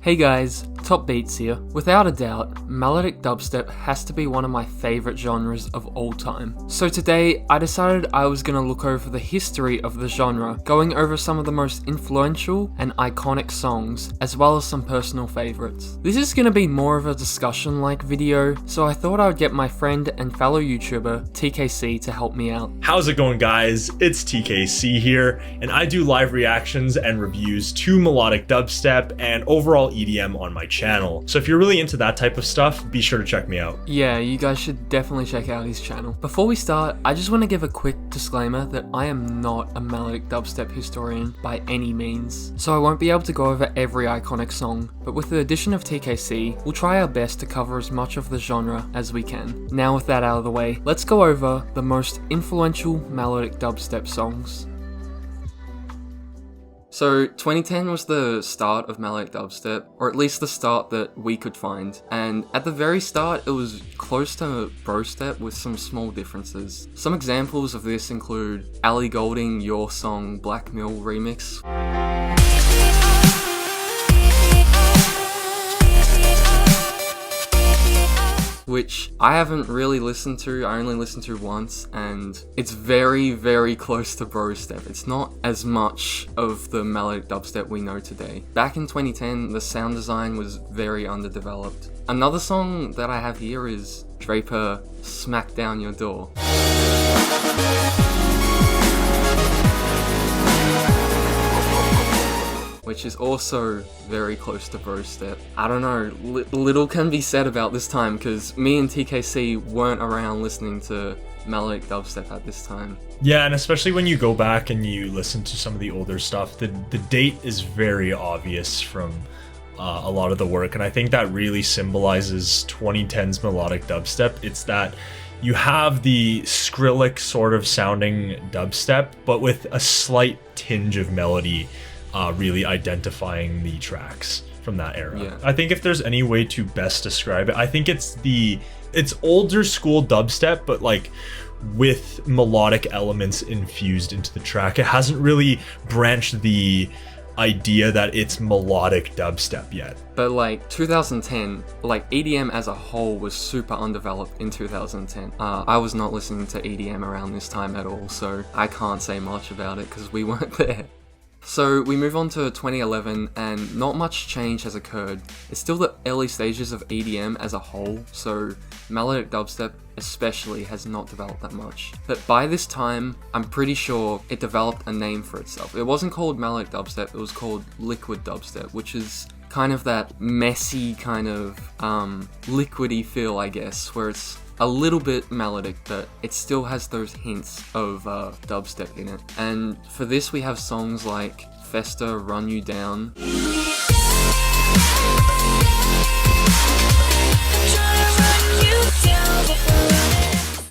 Hey guys, Top Beats here. Without a doubt, melodic dubstep has to be one of my favourite genres of all time. So today, I decided I was going to look over the history of the genre, going over some of the most influential and iconic songs, as well as some personal favourites. This is going to be more of a discussion-like video, so I thought I would get my friend and fellow YouTuber, TKC, to help me out. How's it going, guys? It's TKC here, and I do live reactions and reviews to melodic dubstep and overall EDM on my channel. So if you're really into that type of stuff, be sure to check me out. Yeah, you guys should definitely check out his channel. Before we start, I just want to give a quick disclaimer that I am not a melodic dubstep historian by any means, so I won't be able to go over every iconic song, but with the addition of TKC, we'll try our best to cover as much of the genre as we can. Now with that out of the way, let's go over the most influential melodic dubstep songs. So 2010 was the start of melodic dubstep, or at least the start that we could find, and at the very start it was close to brostep with some small differences. Some examples of this include Ellie Goulding Your Song Black Mill remix, which I haven't really listened to. I only listened to once, and it's very, very close to brostep. It's not as much of the melodic dubstep we know today. Back in 2010, the sound design was very underdeveloped. Another song that I have here is Draper Smack Down Your Door, which is also very close to brostep. I don't know, little can be said about this time because me and TKC weren't around listening to melodic dubstep at this time. Yeah, and especially when you go back and you listen to some of the older stuff, the date is very obvious from a lot of the work, and I think that really symbolizes 2010's melodic dubstep. It's that you have the Skrillex sort of sounding dubstep, but with a slight tinge of melody, really identifying the tracks from that era. Yeah. I think if there's any way to best describe it, I think it's older school dubstep, but like with melodic elements infused into the track. It hasn't really branched the idea that it's melodic dubstep yet. But like 2010, like EDM as a whole was super undeveloped in 2010. I was not listening to EDM around this time at all, so I can't say much about it because we weren't there. So we move on to 2011 and not much change has occurred. It's still the early stages of EDM as a whole, so melodic dubstep especially has not developed that much. But by this time, I'm pretty sure it developed a name for itself. It wasn't called melodic dubstep, it was called liquid dubstep, which is kind of that messy kind of liquidy feel, I guess, where it's a little bit melodic, but it still has those hints of dubstep in it. And for this we have songs like Festa, Run You Down,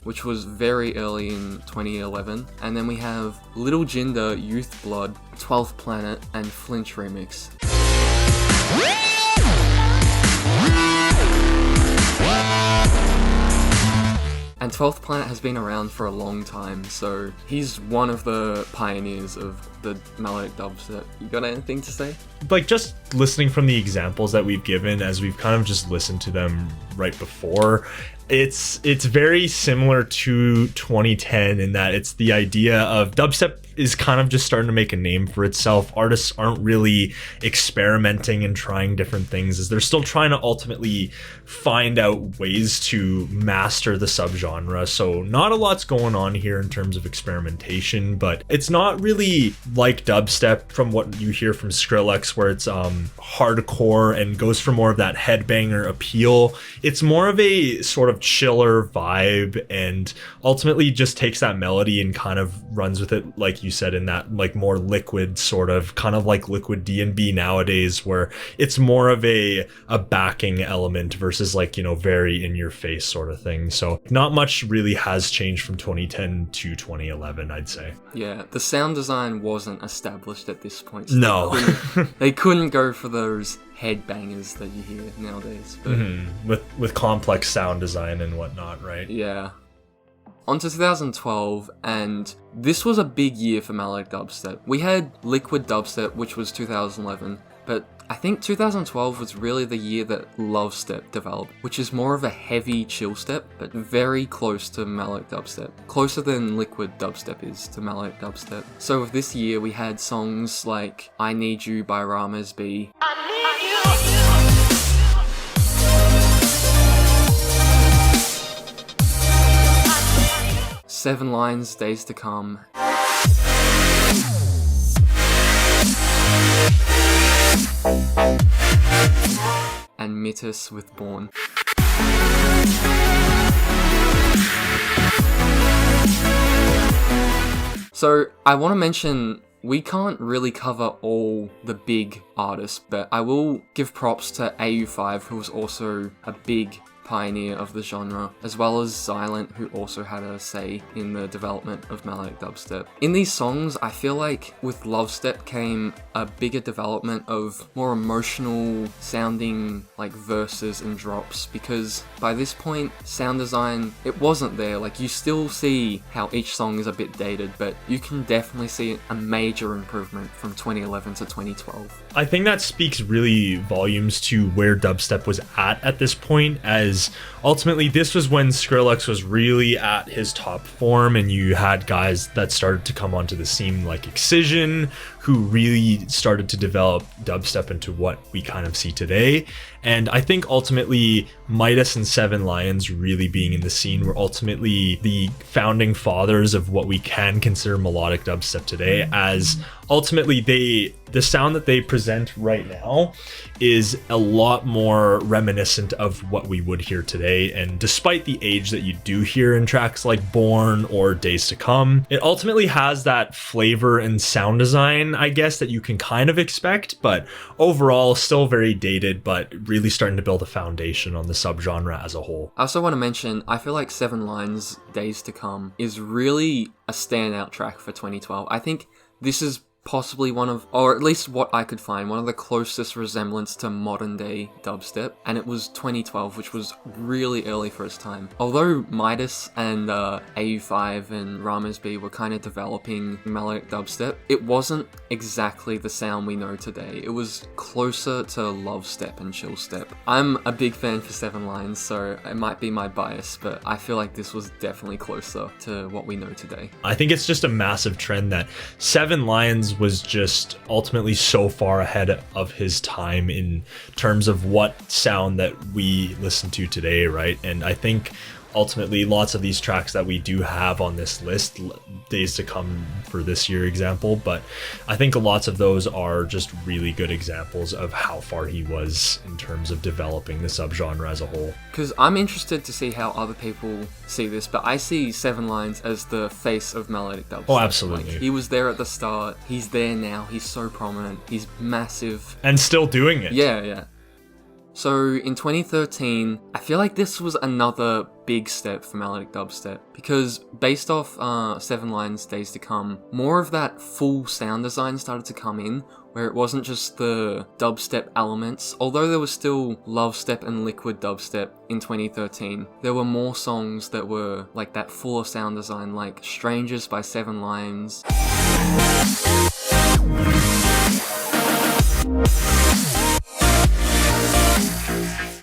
which was very early in 2011. And then we have Little Jinder, Youth Blood, 12th Planet, and Flinch remix. And 12th Planet has been around for a long time, so he's one of the pioneers of the melodic dubstep. You got anything to say? Like, just listening from the examples that we've given as we've kind of just listened to them right before, it's very similar to 2010 in that it's the idea of dubstep is kind of just starting to make a name for itself. Artists aren't really experimenting and trying different things, as they're still trying to ultimately find out ways to master the subgenre. So not a lot's going on here in terms of experimentation, but it's not really like dubstep from what you hear from Skrillex, where it's hardcore and goes for more of that headbanger appeal. It's more of a sort of chiller vibe, and ultimately just takes that melody and kind of runs with it, like you said, in that like more liquid sort of, kind of like liquid D&B nowadays, where it's more of a backing element versus like, you know, very in your face sort of thing. So not much really has changed from 2010 to 2011, I'd say. Yeah, the sound design wasn't established at this point. So no. They couldn't go for those headbangers that you hear nowadays. But with complex sound design and whatnot, right? Yeah. On to 2012, and this was a big year for melodic dubstep. We had liquid dubstep, which was 2011, but I think 2012 was really the year that Love Step developed, which is more of a heavy chill step, but very close to melodic dubstep. Closer than liquid dubstep is to melodic dubstep. So with this year, we had songs like I Need You by Ramas B. Seven Lines, Days to Come. And Mitis with Born. So I want to mention, we can't really cover all the big artists, but I will give props to AU5, who was also a big pioneer of the genre, as well as Silent, who also had a say in the development of melodic dubstep. In these songs, I feel like with Love Step came a bigger development of more emotional sounding like verses and drops, because by this point, sound design, it wasn't there. Like, you still see how each song is a bit dated, but you can definitely see a major improvement from 2011 to 2012. I think that speaks really volumes to where dubstep was at this point, as ultimately this was when Skrillex was really at his top form, and you had guys that started to come onto the scene like Excision, who really started to develop dubstep into what we kind of see today. And I think ultimately Midas and Seven Lions really being in the scene were ultimately the founding fathers of what we can consider melodic dubstep today, as ultimately the sound that they present right now is a lot more reminiscent of what we would hear today. And despite the age that you do hear in tracks like Born or Days to Come, it ultimately has that flavor and sound design, I guess, that you can kind of expect, but overall still very dated, but really starting to build a foundation on the subgenre as a whole. I also want to mention, I feel like Seven Lines, Days to Come is really a standout track for 2012. I think this is possibly one of, or at least what I could find, one of the closest resemblance to modern day dubstep, and it was 2012, which was really early for its time. Although Midas and AU5 and Ramas B were kind of developing melodic dubstep, it wasn't exactly the sound we know today. It was closer to Love Step and Chill Step. I'm a big fan for Seven Lines, so it might be my bias, but I feel like this was definitely closer to what we know today. I think it's just a massive trend that Seven Lions was just ultimately so far ahead of his time in terms of what sound that we listen to today, right? And I think ultimately lots of these tracks that we do have on this list, Days to Come for this year example, but I think lots of those are just really good examples of how far he was in terms of developing the subgenre as a whole. Because I'm interested to see how other people see this, but I see Seven Lines as the face of melodic dubstep. Oh, absolutely. Like, he was there at the start, he's there now, he's so prominent, he's massive. And still doing it. Yeah. So in 2013, I feel like this was another big step for melodic dubstep, because based off Seven Lines, Days to Come, more of that full sound design started to come in, where it wasn't just the dubstep elements. Although there was still Love Step and liquid dubstep in 2013, there were more songs that were like that fuller sound design, like Strangers by Seven Lines.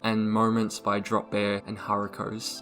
And Moments by Drop Bear and Haruko's.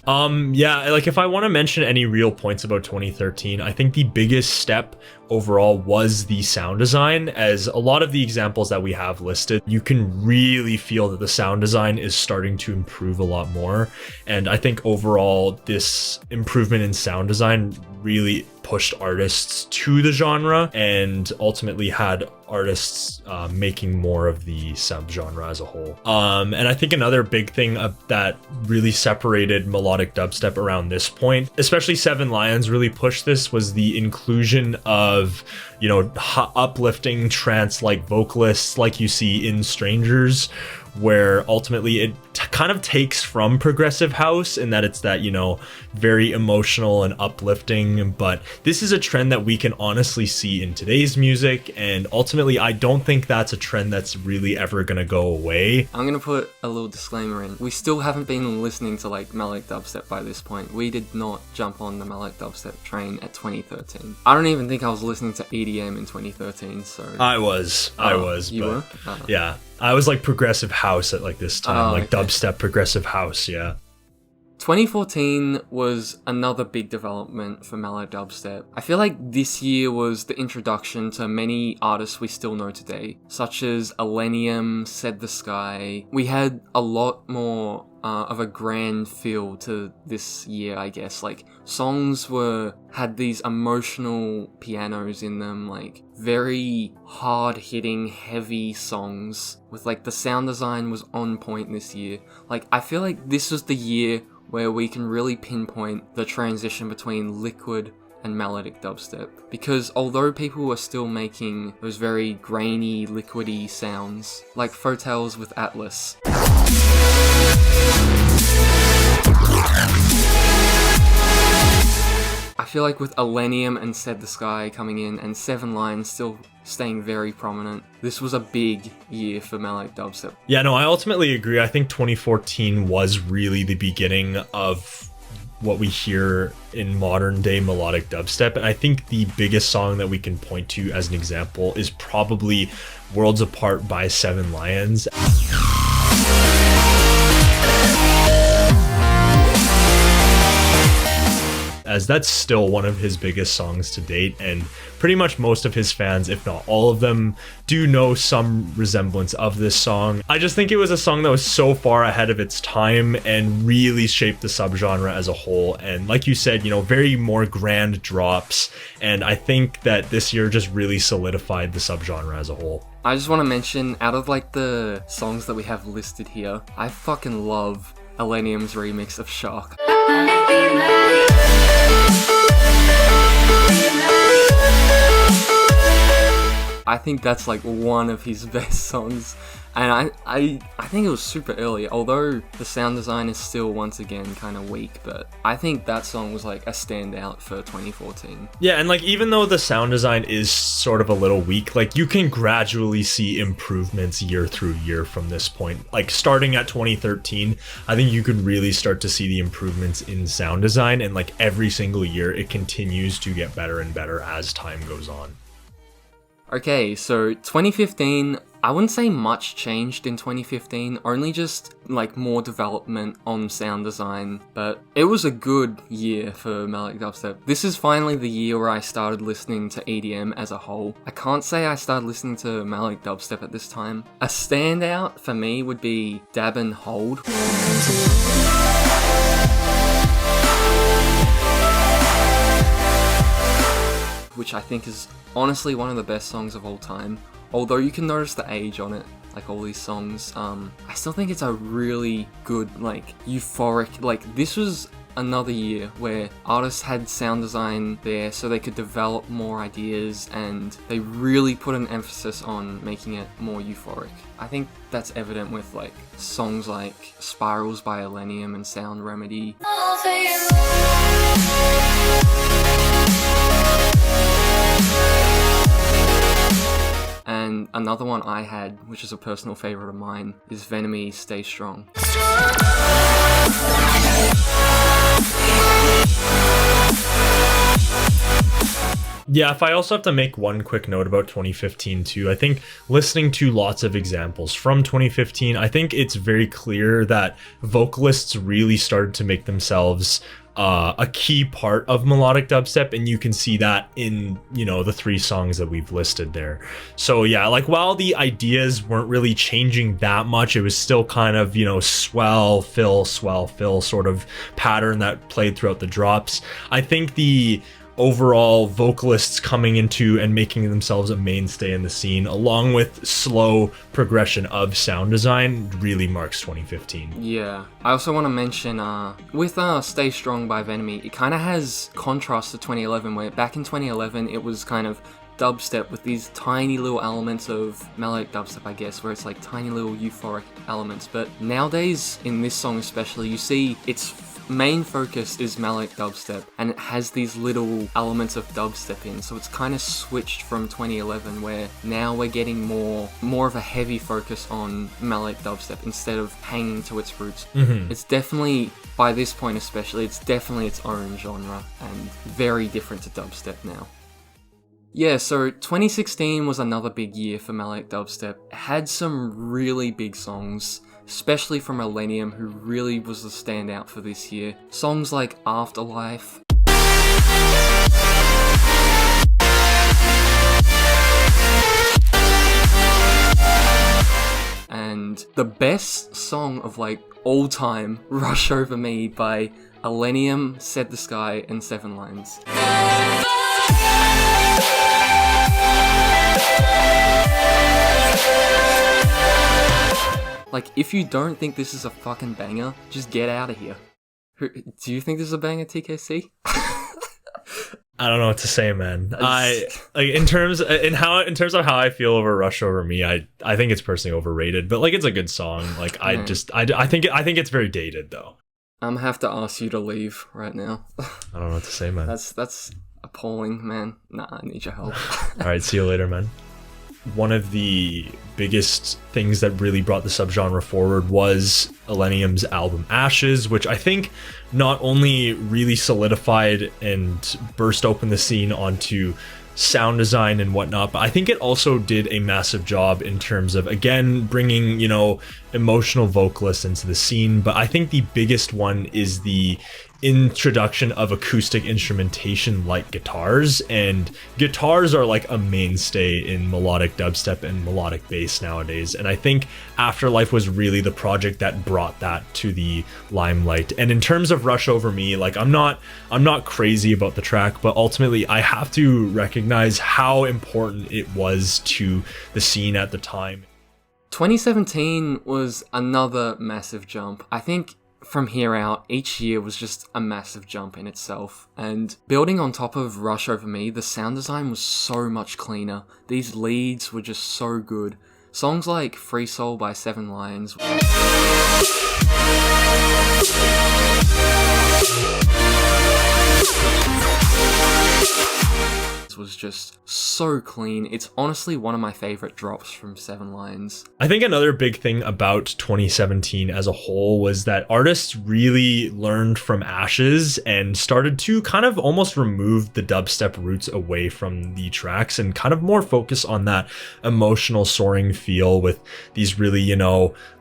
Yeah, like if I want to mention any real points about 2013, I think the biggest step overall was the sound design, as a lot of the examples that we have listed, you can really feel that the sound design is starting to improve a lot more. And I think overall this improvement in sound design really pushed artists to the genre and ultimately had artists making more of the subgenre as a whole. And I think another big thing that really separated melodic dubstep around this point, especially Seven Lions really pushed this, was the inclusion of, you know, uplifting trance-like vocalists like you see in Strangers, where ultimately it kind of takes from progressive house in that it's that, very emotional and uplifting. But this is a trend that we can honestly see in today's music. And ultimately, I don't think that's a trend that's really ever going to go away. I'm going to put a little disclaimer in. We still haven't been listening to like melodic dubstep by this point. We did not jump on the melodic dubstep train at 2013. I don't even think I was listening to EDM in 2013, so... I was, you but were? yeah. I was like progressive house at like this time, like okay. dubstep progressive house, yeah. 2014 was another big development for melodic dubstep. I feel like this year was the introduction to many artists we still know today, such as Illenium, Said the Sky. We had a lot more of a grand feel to this year, I guess. Like, songs had these emotional pianos in them, like very hard-hitting, heavy songs with like the sound design was on point this year. Like, I feel like this was the year where we can really pinpoint the transition between liquid and melodic dubstep. Because although people were still making those very grainy, liquidy sounds, like Fotels with Atlas, I feel like with Illenium and Said the Sky coming in and Seven Lines still staying very prominent, this was a big year for melodic dubstep. Yeah, no, I ultimately agree. I think 2014 was really the beginning of what we hear in modern day melodic dubstep. And I think the biggest song that we can point to as an example is probably Worlds Apart by Seven Lions. As that's still one of his biggest songs to date, and pretty much most of his fans, if not all of them, do know some resemblance of this song. I just think it was a song that was so far ahead of its time and really shaped the subgenre as a whole. And like you said, very more grand drops, and I think that this year just really solidified the subgenre as a whole. I just want to mention, out of like the songs that we have listed here, I fucking love Illenium's remix of Shark. I think that's like one of his best songs, and I think it was super early, although the sound design is still once again kind of weak, but I think that song was like a standout for 2014. Yeah, and like even though the sound design is sort of a little weak, like you can gradually see improvements year through year from this point. Like starting at 2013, I think you could really start to see the improvements in sound design, and like every single year it continues to get better and better as time goes on. Okay, so 2015, I wouldn't say much changed in 2015, only just like more development on sound design, but it was a good year for melodic dubstep. This is finally the year where I started listening to EDM as a whole. I can't say I started listening to melodic dubstep at this time. A standout for me would be Dab and Hold. Which I think is honestly one of the best songs of all time. Although you can notice the age on it, like all these songs, I still think it's a really good, like, euphoric, like, this was another year where artists had sound design there so they could develop more ideas, and they really put an emphasis on making it more euphoric. I think that's evident with like songs like Spirals by Illenium and Sound Remedy. And another one I had, which is a personal favorite of mine, is Venomy's Stay Strong. Yeah, if I also have to make one quick note about 2015 too, I think listening to lots of examples from 2015, I think it's very clear that vocalists really started to make themselves a key part of melodic dubstep, and you can see that in, the 3 songs that we've listed there. So yeah, like while the ideas weren't really changing that much, it was still kind of, swell, fill sort of pattern that played throughout the drops. I think the overall vocalists coming into and making themselves a mainstay in the scene, along with slow progression of sound design, really marks 2015. Yeah. I also want to mention, with Stay Strong by Venomy, it kind of has contrast to 2011, where back in 2011 it was kind of dubstep with these tiny little elements of melodic dubstep, I guess, where it's like tiny little euphoric elements. But nowadays, in this song especially, you see its main focus is melodic dubstep, and it has these little elements of dubstep in, so it's kind of switched from 2011, where now we're getting more of a heavy focus on melodic dubstep instead of hanging to its roots. It's definitely, by this point especially, it's definitely its own genre and very different to dubstep now. Yeah, so 2016 was another big year for melodic dubstep. It had some really big songs, especially from Millennium, who really was the standout for this year. Songs like Afterlife, and the best song of like all time, Rush Over Me by Millennium, Set the Sky, and 7 Lines. Like, if you don't think this is a fucking banger, just get out of here. Do you think this is a banger, TKC? I don't know what to say, man. In terms of how I feel over Rush Over Me, I think it's personally overrated, but like it's a good song. Like I think it's very dated though. I'm gonna have to ask you to leave right now. I don't know what to say, man. That's appalling, man. Nah, I need your help. All right, see you later, man. One of the biggest things that really brought the subgenre forward was Millennium's album Ashes, which I think not only really solidified and burst open the scene onto sound design and whatnot, but I think it also did a massive job in terms of, again, bringing, emotional vocalists into the scene. But I think the biggest one is the introduction of acoustic instrumentation like guitars, and guitars are like a mainstay in melodic dubstep and melodic bass nowadays, and I think Afterlife was really the project that brought that to the limelight. And in terms of Rush Over Me, like I'm not crazy about the track, but ultimately I have to recognize how important it was to the scene at the time. 2017 was another massive jump. I think from here out, each year was just a massive jump in itself. And building on top of Rush Over Me, the sound design was so much cleaner. These leads were just so good. Songs like Free Soul by 7 Lines was just so clean. It's honestly one of my favorite drops from 7 Lines. I think another big thing about 2017 as a whole was that artists really learned from Ashes and started to kind of almost remove the dubstep roots away from the tracks and kind of more focus on that emotional soaring feel with these really,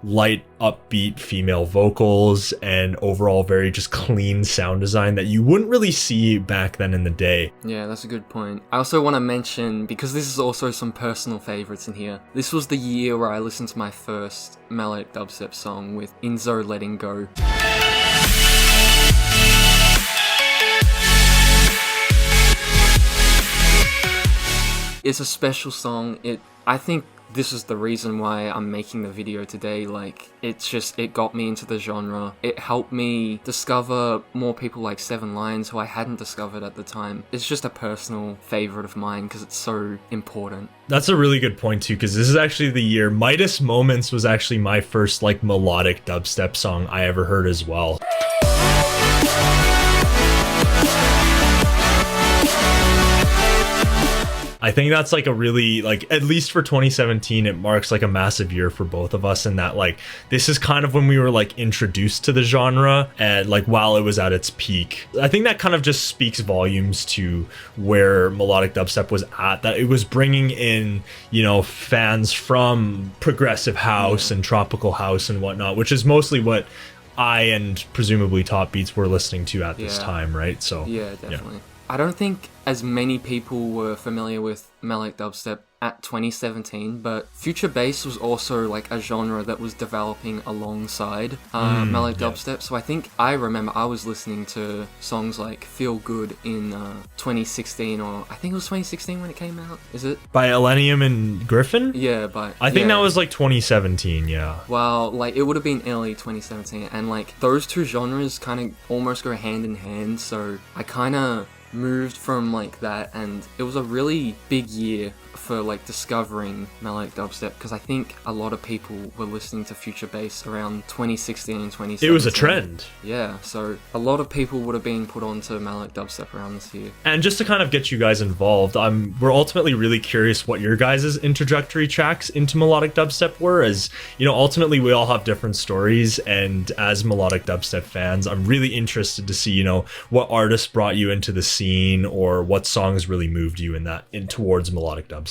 light, upbeat female vocals and overall very just clean sound design that you wouldn't really see back then in the day. Yeah, that's a good point. I also want to mention, because this is also some personal favorites in here, this was the year where I listened to my first melodic dubstep song with Inzo Letting Go. It's a special song. I think this is the reason why I'm making the video today. Like, it got me into the genre. It helped me discover more people like 7 Lines who I hadn't discovered at the time. It's just a personal favorite of mine because it's so important. That's a really good point too, because this is actually the year Midas Moments was actually my first like melodic dubstep song I ever heard as well. I think that's like a really, like, at least for 2017, it marks like a massive year for both of us, in that like this is kind of when we were like introduced to the genre, and like while it was at its peak. I think that kind of just speaks volumes to where melodic dubstep was at, that it was bringing in, fans from progressive house and tropical house and whatnot, which is mostly what I and presumably Top Beats were listening to at this time, right? So yeah, definitely. I don't think as many people were familiar with melodic dubstep at 2017, but future bass was also like a genre that was developing alongside melodic dubstep. So I remember I was listening to songs like Feel Good in 2016, or I think it was 2016 when it came out. Is it? By Millennium and Griffin? Yeah, I think that was like 2017, yeah. Well, like it would have been early 2017, and like those two genres kind of almost go hand in hand, so I kind of moved from like that, and it was a really big year for like discovering melodic dubstep, because I think a lot of people were listening to future bass around 2016 and 2017. It was a trend. Yeah, so a lot of people would have been put onto melodic dubstep around this year. And just to kind of get you guys involved, we're ultimately really curious what your guys' introductory tracks into melodic dubstep were, as you know, ultimately we all have different stories, and as melodic dubstep fans, I'm really interested to see, you know, what artists brought you into the scene, or what songs really moved you in towards melodic dubstep.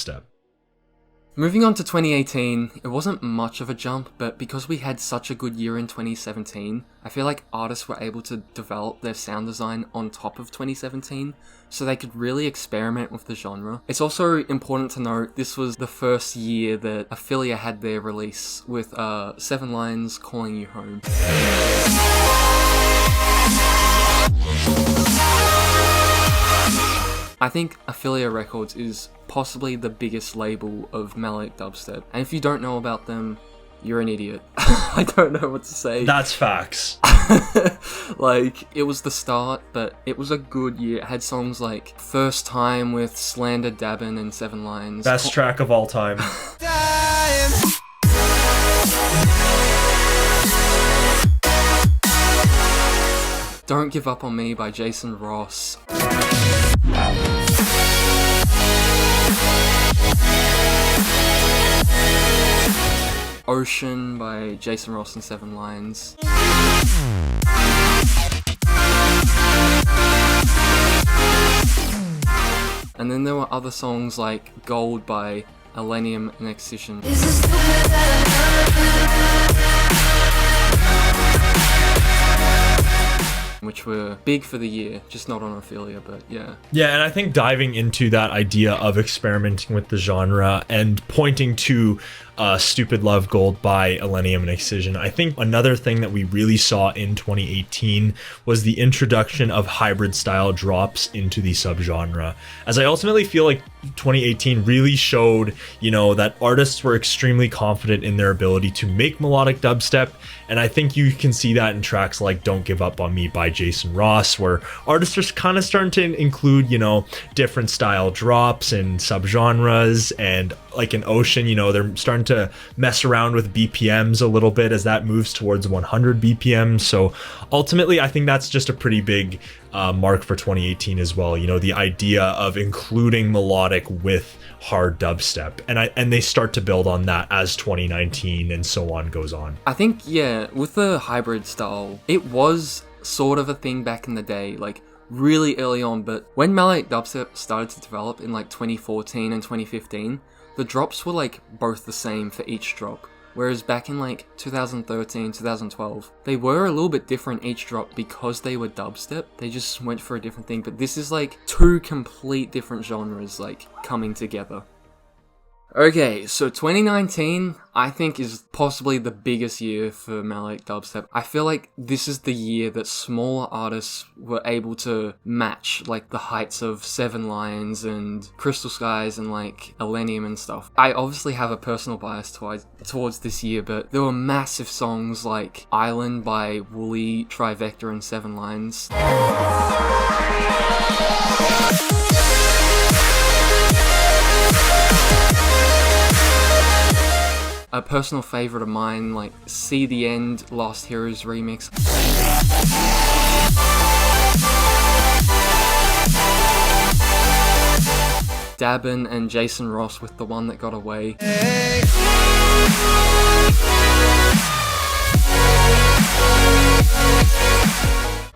Moving on to 2018, it wasn't much of a jump, but because we had such a good year in 2017, I feel like artists were able to develop their sound design on top of 2017, so they could really experiment with the genre. It's also important to note this was the first year that Ophelia had their release, with 7 Lines, Calling You Home. I think Ophelia Records is possibly the biggest label of melodic dubstep, and if you don't know about them, you're an idiot. I don't know what to say. That's facts. Like, it was the start, but it was a good year. It had songs like First Time with Slander, Dabin, and 7 Lines. Best track of all time. Don't Give Up On Me by Jason Ross. Ocean by Jason Ross and 7 Lines. And then there were other songs like Gold by Millennium and Excision, which were big for the year, just not on Ophelia, but yeah. Yeah, and I think diving into that idea of experimenting with the genre and pointing to Stupid Love Gold by Millennium and Excision, I think another thing that we really saw in 2018 was the introduction of hybrid style drops into the subgenre. As I ultimately feel like 2018 really showed, you know, that artists were extremely confident in their ability to make melodic dubstep, and I think you can see that in tracks like Don't Give Up On Me by Jason Ross, where artists are kind of starting to include, you know, different style drops and subgenres, and like in Ocean, you know, they're starting to mess around with BPMs a little bit as that moves towards 100 BPM. So ultimately, I think that's just a pretty big mark for 2018 as well. You know, the idea of including melodic with hard dubstep, and they start to build on that as 2019 and so on goes on. I think, yeah, with the hybrid style, it was sort of a thing back in the day, like really early on, but when melodic dubstep started to develop in like 2014 and 2015, the drops were like both the same for each drop. Whereas back in like 2013, 2012, they were a little bit different each drop because they were dubstep. They just went for a different thing, but this is like 2 complete different genres like coming together. Okay, so 2019, I think, is possibly the biggest year for melodic dubstep. I feel like this is the year that smaller artists were able to match, like, the heights of 7 Lines and Crystal Skies and, like, Millennium and stuff. I obviously have a personal bias towards this year, but there were massive songs like Island by Wooly, Trivector, and 7 Lines. A personal favourite of mine, like See the End, Lost Heroes remix. Dabin and Jason Ross with The One That Got Away.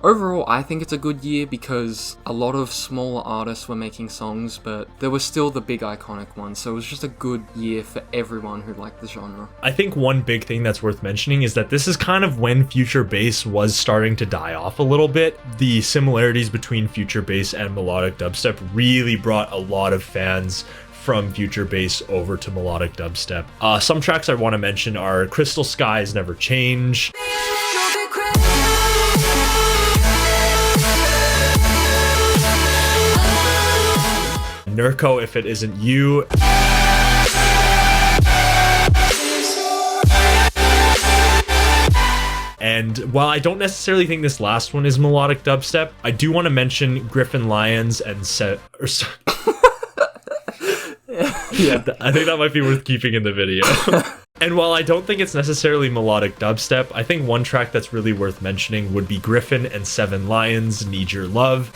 Overall, I think it's a good year because a lot of smaller artists were making songs, but there were still the big iconic ones, so it was just a good year for everyone who liked the genre. I think one big thing that's worth mentioning is that this is kind of when future bass was starting to die off a little bit. The similarities between future bass and melodic dubstep really brought a lot of fans from future bass over to melodic dubstep. Some tracks I want to mention are Crystal Skies Never Change, Nurko If It Isn't You, And while I don't necessarily think this last one is melodic dubstep, I do want to mention Griffin Lyons and yeah, I think that might be worth keeping in the video. And while I don't think it's necessarily melodic dubstep, I think one track that's really worth mentioning would be Griffin and Seven Lions' Need Your Love.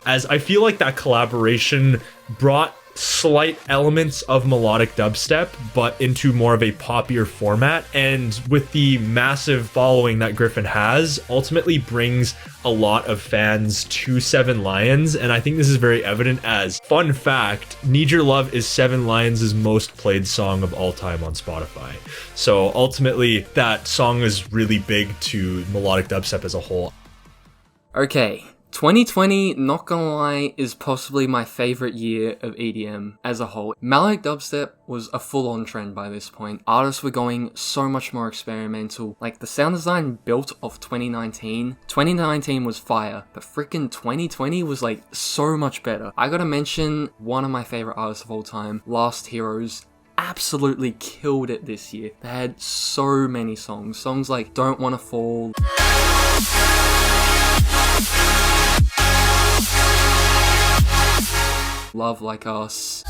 As I feel like that collaboration brought slight elements of melodic dubstep, but into more of a poppier format, and with the massive following that Griffin has, ultimately brings a lot of fans to Seven Lions. And I think this is very evident as, fun fact, Need Your Love is Seven Lions' most played song of all time on Spotify. So ultimately that song is really big to melodic dubstep as a whole. Okay, 2020, not gonna lie, is possibly my favorite year of EDM as a whole. Melodic dubstep was a full-on trend by this point. Artists were going so much more experimental. Like, the sound design built off 2019. 2019 was fire, but freaking 2020 was like so much better. I gotta mention one of my favorite artists of all time, Last Heroes. Absolutely killed it this year. They had so many songs like Don't Wanna Fall, Love Like Us,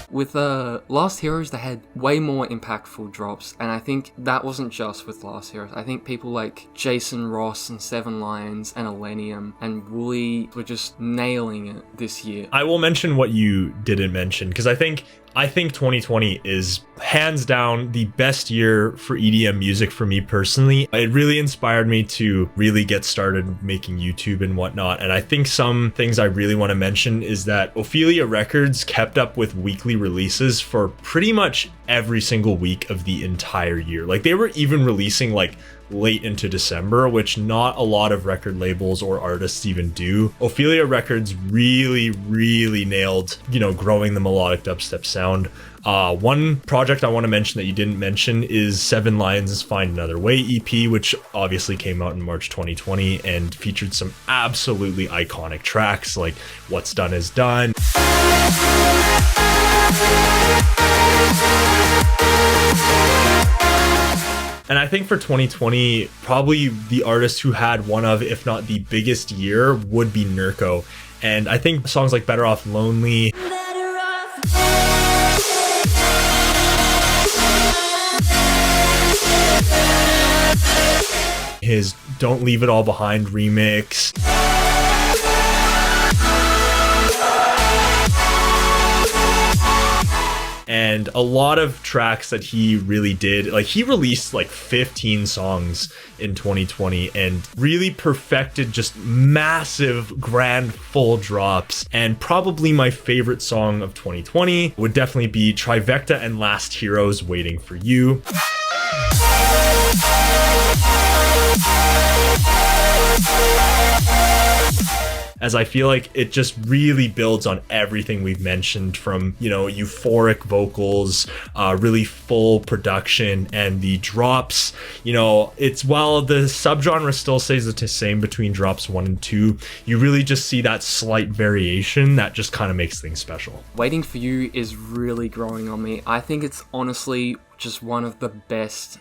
with Last Heroes, they had way more impactful drops, and I think that wasn't just with Last Heroes. I think people like Jason Ross and Seven Lions and Illenium and Wooly were just nailing it this year. I will mention what you didn't mention, because I think 2020 is hands down the best year for EDM music for me personally. It really inspired me to really get started making YouTube and whatnot. And I think some things I really want to mention is that Ophelia Records kept up with weekly releases for pretty much every single week of the entire year. Like, they were even releasing like late into December, which not a lot of record labels or artists even do. Ophelia Records really nailed, growing the melodic dubstep sound. One project I want to mention that you didn't mention is Seven Lions' Find Another Way EP, which obviously came out in March 2020 and featured some absolutely iconic tracks like What's Done Is Done. And I think for 2020, probably the artist who had one of, if not the biggest year, would be Nurko. And I think songs like Better Off Lonely, his Don't Leave It All Behind remix, and a lot of tracks that he really did. Like, he released like 15 songs in 2020 and really perfected just massive grand full drops. And probably my favorite song of 2020 would definitely be Trivecta and Last Heroes' Waiting for You. As I feel like it just really builds on everything we've mentioned, from, euphoric vocals, really full production, and the drops. It's, while the subgenre still stays the same between drops 1 and 2, you really just see that slight variation that just kind of makes things special. Waiting for You is really growing on me. I think it's honestly just one of the best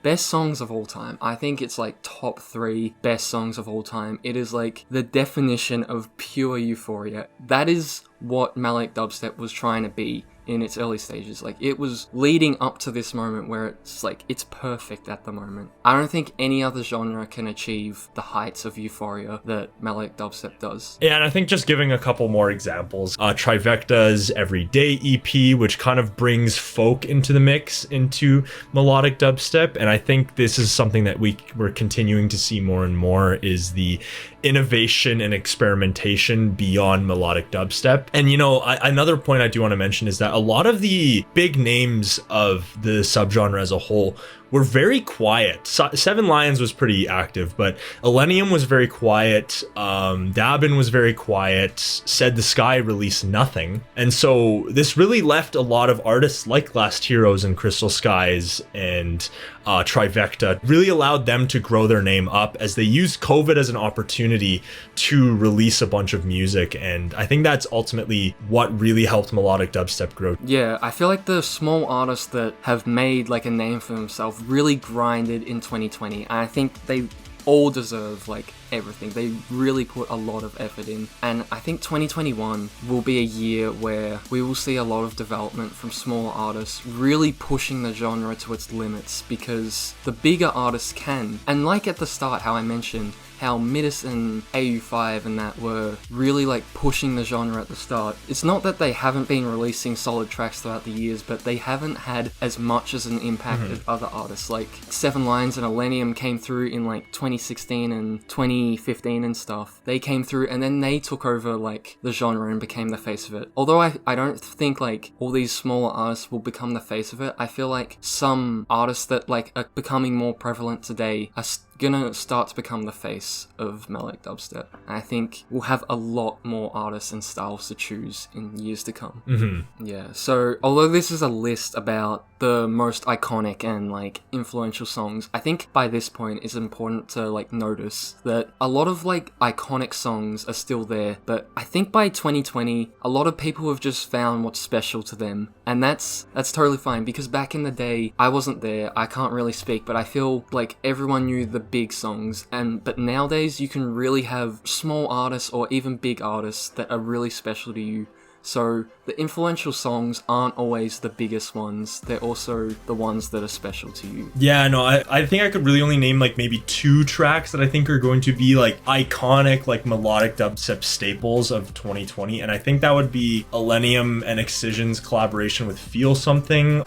best songs of all time. I think it's like top 3 best songs of all time. It is like the definition of pure euphoria. That is what melodic dubstep was trying to be in its early stages. Like, it was leading up to this moment where it's like, it's perfect at the moment. I don't think any other genre can achieve the heights of euphoria that melodic dubstep does. Yeah, and I think just giving a couple more examples, Trivecta's Everyday EP, which kind of brings folk into the mix into melodic dubstep. And I think this is something that we're continuing to see more and more, is the innovation and experimentation beyond melodic dubstep. And another point I do want to mention is that a lot of the big names of the subgenre as a whole were very quiet. Seven Lions was pretty active, but Illenium was very quiet. Dabin was very quiet. Said the Sky released nothing. And so this really left a lot of artists like Last Heroes and Crystal Skies and Trivecta, really allowed them to grow their name up as they used COVID as an opportunity to release a bunch of music. And I think that's ultimately what really helped melodic dubstep grow. Yeah, I feel like the small artists that have made like a name for themselves really grinded in 2020. And I think they all deserve like everything. They really put a lot of effort in, and I think 2021 will be a year where we will see a lot of development from small artists really pushing the genre to its limits, because the bigger artists can. And like at the start, how I mentioned how Midis and AU5 and that were really like pushing the genre at the start. It's not that they haven't been releasing solid tracks throughout the years, but they haven't had as much as an impact as other artists. Like Seven Lions and Illenium came through in like 2016 and 2015 and stuff. They came through and then they took over like the genre and became the face of it. Although I don't think like all these smaller artists will become the face of it. I feel like some artists that like are becoming more prevalent today are gonna start to become the face of melodic dubstep. And I think we'll have a lot more artists and styles to choose in years to come. Yeah, so although this is a list about the most iconic and like influential songs, I think by this point it's important to like notice that a lot of like iconic songs are still there, but I think by 2020 a lot of people have just found what's special to them, and that's totally fine, because back in the day I wasn't there, I can't really speak, but I feel like everyone knew the big songs, but nowadays you can really have small artists or even big artists that are really special to you. So the influential songs aren't always the biggest ones, they're also the ones that are special to you. Yeah, no, I think I could really only name like maybe 2 tracks that I think are going to be like iconic, like melodic dubstep staples of 2020. And I think that would be Illenium and Excision's collaboration with Feel Something.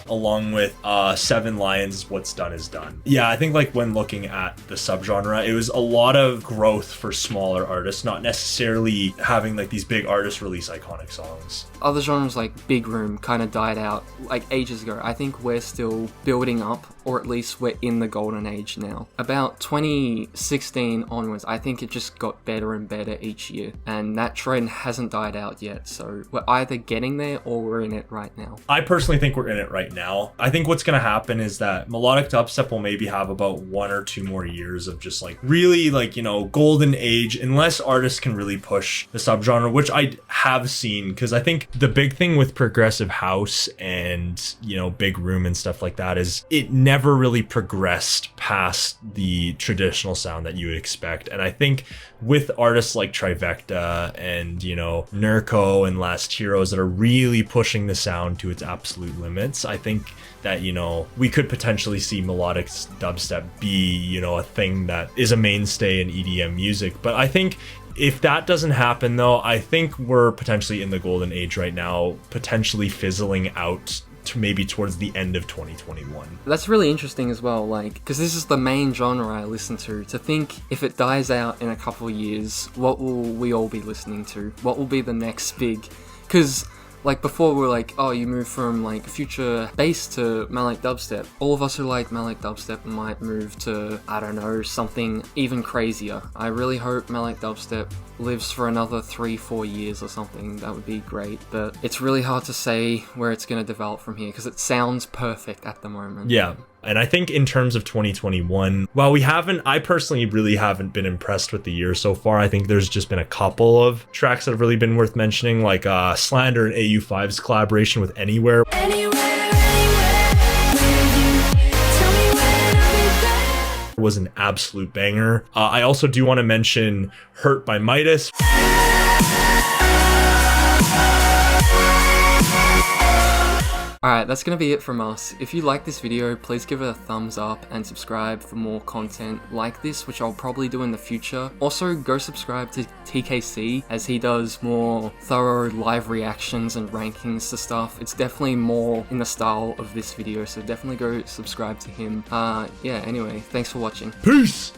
Along with Seven Lions' What's Done Is Done. Yeah, I think like when looking at the subgenre, it was a lot of growth for smaller artists, not necessarily having like these big artists release iconic songs. Other genres like Big Room kind of died out like ages ago. I think we're still building up, or at least we're in the golden age now. About 2016 onwards, I think it just got better and better each year, and that trend hasn't died out yet, so we're either getting there or we're in it right now. I personally think we're in it right now. I think what's going to happen is that melodic dubstep will maybe have about 1 or 2 more years of just like really like, you know, golden age, unless artists can really push the subgenre, which I have seen, because I think the big thing with progressive house and, you know, Big Room and stuff like that is it never really progressed past the traditional sound that you would expect. And I think with artists like Trivecta and, you know, Nurko and Last Heroes that are really pushing the sound to its absolute limits, I think that, you know, we could potentially see melodic dubstep be, you know, a thing that is a mainstay in EDM music. But I think if that doesn't happen, though, I think we're potentially in the golden age right now, potentially fizzling out to maybe towards the end of 2021. That's really interesting as well, like, because this is the main genre I listen to think if it dies out in a couple of years, what will we all be listening to? What will be the next big? Because like before we were like, oh, you move from like future bass to melodic dubstep. All of us who like melodic dubstep might move to, I don't know, something even crazier. I really hope melodic dubstep lives for another 3-4 years or something. That would be great, but it's really hard to say where it's going to develop from here because it sounds perfect at the moment. Yeah. And I think in terms of 2021, while I personally really haven't been impressed with the year so far. I think there's just been a couple of tracks that have really been worth mentioning, like Slander and AU5's collaboration with Anywhere. Was an absolute banger. I also do want to mention Hurt by Midas. Alright, that's gonna be it from us. If you like this video, please give it a thumbs up and subscribe for more content like this, which I'll probably do in the future. Also, go subscribe to TKC as he does more thorough live reactions and rankings to stuff. It's definitely more in the style of this video, so definitely go subscribe to him. Yeah, anyway, thanks for watching. Peace!